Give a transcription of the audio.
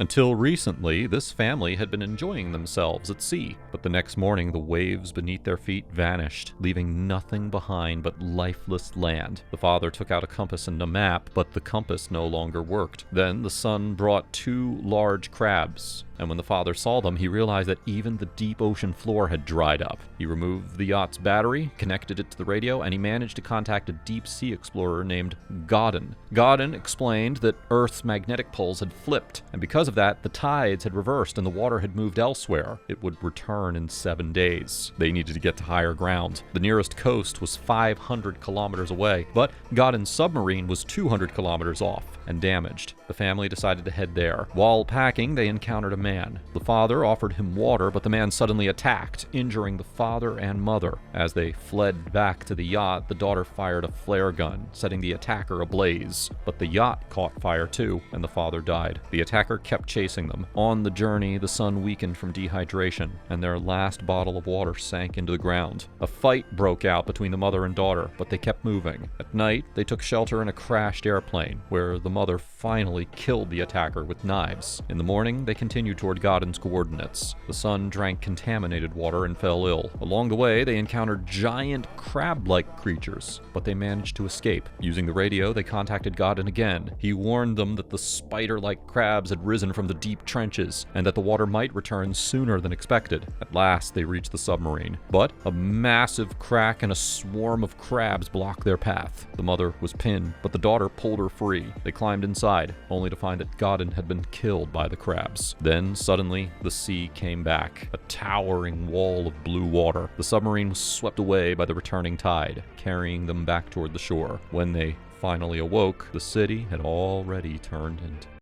Until recently, this family had been enjoying themselves at sea, but the next morning the waves beneath their feet vanished, leaving nothing behind but lifeless land. The father took out a compass and a map, but the compass no longer worked. Then the son brought 2 large crabs, and when the father saw them, he realized that even the deep ocean floor had dried up. He removed the yacht's battery, connected it to the radio, and he managed to contact a deep-sea explorer named Godden. Godden explained that Earth's magnetic poles had flipped, and because of that, the tides had reversed and the water had moved elsewhere. It would return in 7 days. They needed to get to higher ground. The nearest coast was 500 kilometers away, but Godden's submarine was 200 kilometers off and damaged. The family decided to head there. While packing, they encountered a man. The father offered him water, but the man suddenly attacked, injuring the father and mother. As they fled back to the yacht, the daughter fired a flare gun, setting the attacker ablaze. But the yacht caught fire too, and the father died. The attacker kept chasing them. On the journey, the son weakened from dehydration, and their last bottle of water sank into the ground. A fight broke out between the mother and daughter, but they kept moving. At night, they took shelter in a crashed airplane, where the mother finally killed the attacker with knives. In the morning, they continued toward Godden's coordinates. The son drank contaminated water and fell ill. Along the way, they encountered giant crab-like creatures, but they managed to escape. Using the radio, they contacted Godden again. He warned them that the spider-like crabs had risen from the deep trenches, and that the water might return sooner than expected. At last, they reached the submarine, but a massive crack and a swarm of crabs blocked their path. The mother was pinned, but the daughter pulled her free. They climbed inside, only to find that Godden had been killed by the crabs. Then, suddenly, the sea came back, a towering wall of blue water. The submarine was swept away by the returning tide, carrying them back toward the shore. When they finally awoke, the city had already turned into